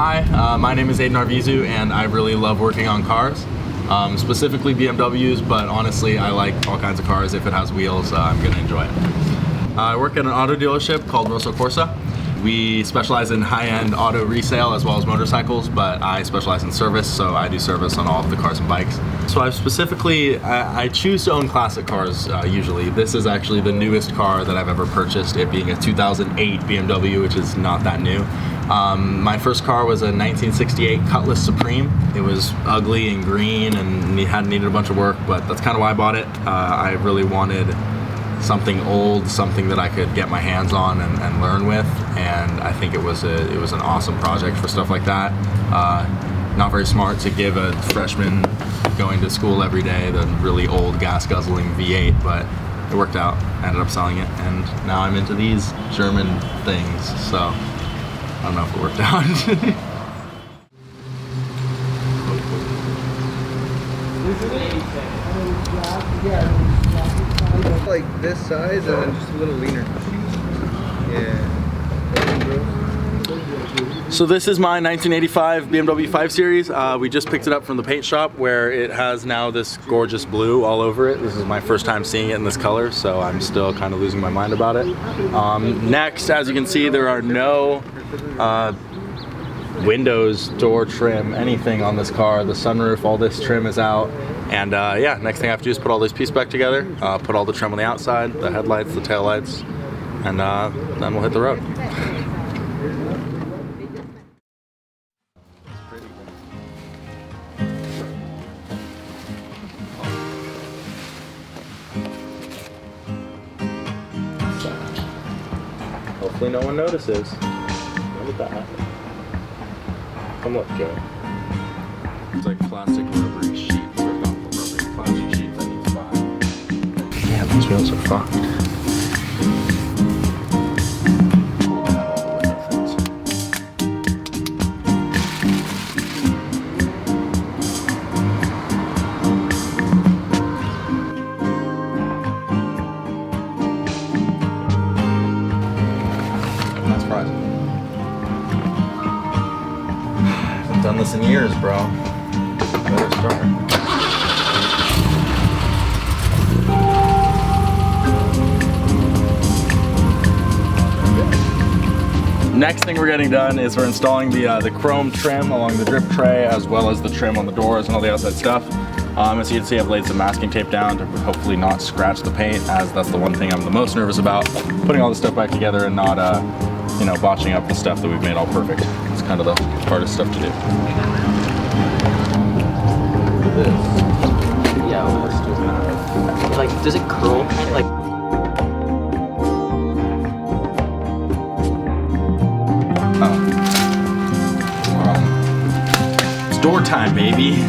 Hi, my name is Aiden Arvizu, and I really love working on cars, specifically BMWs, but honestly I like all kinds of cars. If it has wheels, I'm going to enjoy it. I work at an auto dealership called Rosso Corsa. We specialize in high-end auto resale as well as motorcycles, but I specialize in service, so I do service on all of the cars and bikes. So I choose to own classic cars usually. This is actually the newest car that I've ever purchased, it being a 2008 BMW, which is not that new. My first car was a 1968 Cutlass Supreme. It was ugly and green and needed a bunch of work, but that's kind of why I bought it. I really wanted something old, something that I could get my hands on and learn with, and I think it was an awesome project for stuff like that. Not very smart to give a freshman going to school every day the really old gas guzzling V8, but it worked out. I ended up selling it, and now I'm into these German things, so I don't know if it worked out. Like this size and then just a little leaner. Yeah. So this is my 1985 BMW 5 Series. We just picked it up from the paint shop where it has now this gorgeous blue all over it. This is my first time seeing it in this color, so I'm still kind of losing my mind about it. Next, as you can see, there are no windows, door trim, anything on this car. The sunroof, all this trim is out. And yeah, next thing I have to do is put all these pieces back together, put all the trim on the outside, the headlights, the taillights, and then we'll hit the road. Hopefully no one notices. Look at that. Come look, Joe. It's like plastic rubbery sheets, or not rubbery, plastic sheets I need to buy. Yeah, these wheels are fucked. Not surprising. I've done this in years, bro. Better start. Next thing we're getting done is we're installing the chrome trim along the drip tray, as well as the trim on the doors and all the outside stuff. As you can see, I've laid some masking tape down to hopefully not scratch the paint, as that's the one thing I'm the most nervous about, putting all this stuff back together and not you know, botching up the stuff that we've made all perfect. It's kind of the hardest stuff to do. Yeah, like, does it curl? Like, It's door time, baby.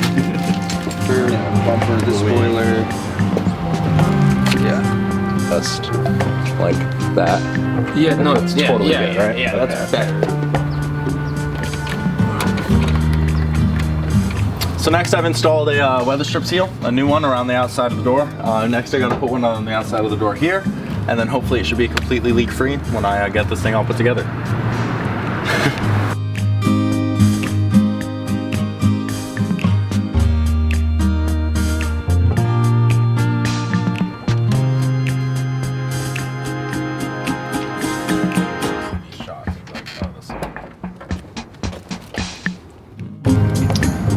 Bumper, the spoiler. Yeah, just like that. yeah, no, That's totally good, right? Yeah, that's better. So next I've installed a weather strip seal, a new one around the outside of the door. Next I gotta put one on the outside of the door here, and then hopefully it should be completely leak-free when I get this thing all put together.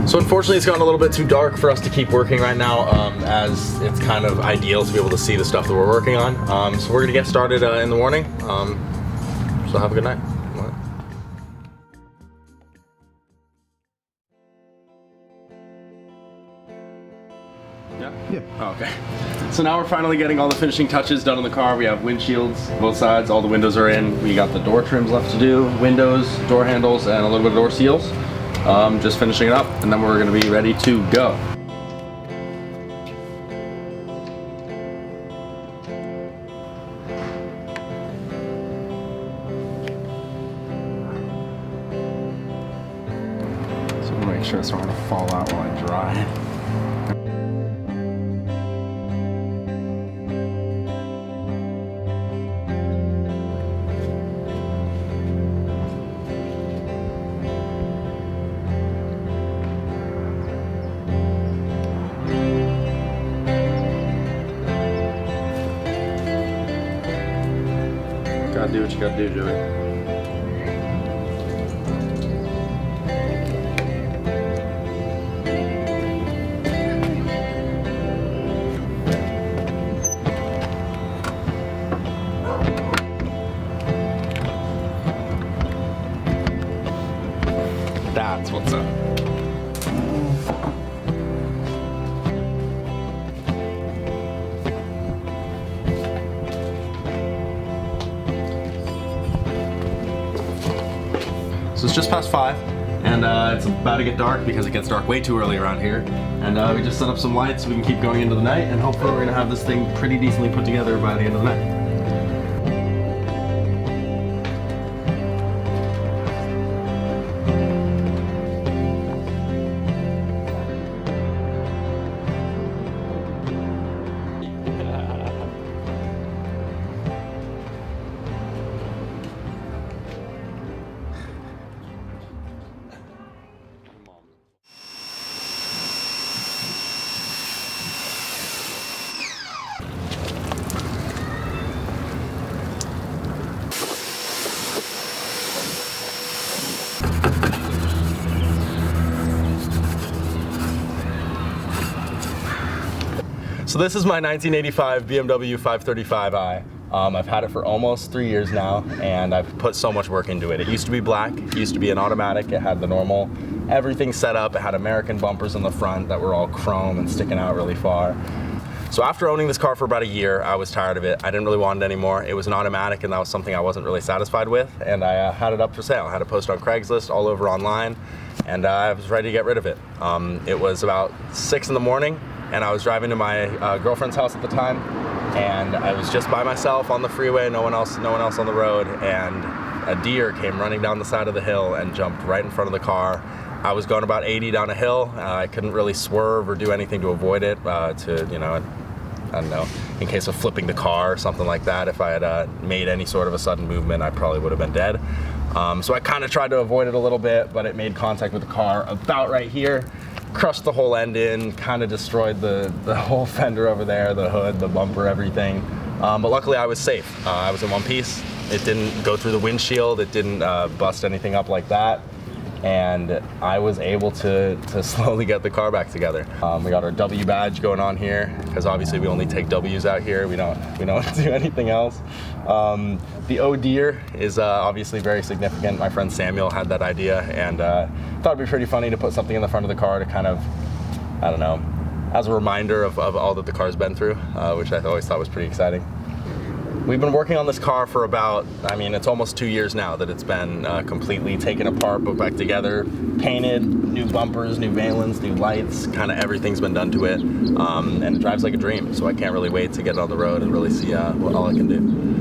So unfortunately it's gotten a little bit too dark for us to keep working right now, as it's kind of ideal to be able to see the stuff that we're working on. So we're gonna get started in the morning. So have a good night. Yeah? Oh, okay. So now we're finally getting all the finishing touches done on the car. We have windshields, both sides, all the windows are in. We got the door trims left to do, windows, door handles, and a little bit of door seals. Just finishing it up, and then we're gonna be ready to go. So I'm gonna make sure it's not gonna fall out while I dry. do what you gotta do, Joey. That's what's up. So it's just past 5, and it's about to get dark because it gets dark way too early around here. And we just set up some lights so we can keep going into the night, and hopefully we're gonna have this thing pretty decently put together by the end of the night. So this is my 1985 BMW 535i. I've had it for almost 3 years now, and I've put so much work into it. It used to be black, it used to be an automatic, it had the normal, everything set up, it had American bumpers in the front that were all chrome and sticking out really far. So after owning this car for about a year, I was tired of it. I didn't really want it anymore. It was an automatic, and that was something I wasn't really satisfied with, and I had it up for sale. I had it posted on Craigslist, all over online, and I was ready to get rid of it. It was about 6 in the morning, and I was driving to my girlfriend's house at the time, and I was just by myself on the freeway, no one else on the road, and a deer came running down the side of the hill and jumped right in front of the car. I was going about 80 down a hill. I couldn't really swerve or do anything to avoid it, I don't know, in case of flipping the car or something like that. If I had made any sort of a sudden movement, I probably would have been dead. So I kind of tried to avoid it a little bit, but it made contact with the car about right here, crushed the whole end in, kind of destroyed the whole fender over there, the hood, the bumper, everything. But luckily I was safe. I was in one piece. It didn't go through the windshield. It didn't bust anything up like that. And I was able to slowly get the car back together. We got our W badge going on here, because obviously we only take W's out here. We don't do anything else. The "Oh dear" is obviously very significant. My friend Samuel had that idea, and thought it'd be pretty funny to put something in the front of the car to kind of, I don't know, as a reminder of all that the car's been through, which I always thought was pretty exciting. We've been working on this car for about, it's almost 2 years now that it's been completely taken apart, put back together, painted, new bumpers, new valence, new lights, kind of everything's been done to it. And it drives like a dream, so I can't really wait to get it on the road and really see what all it can do.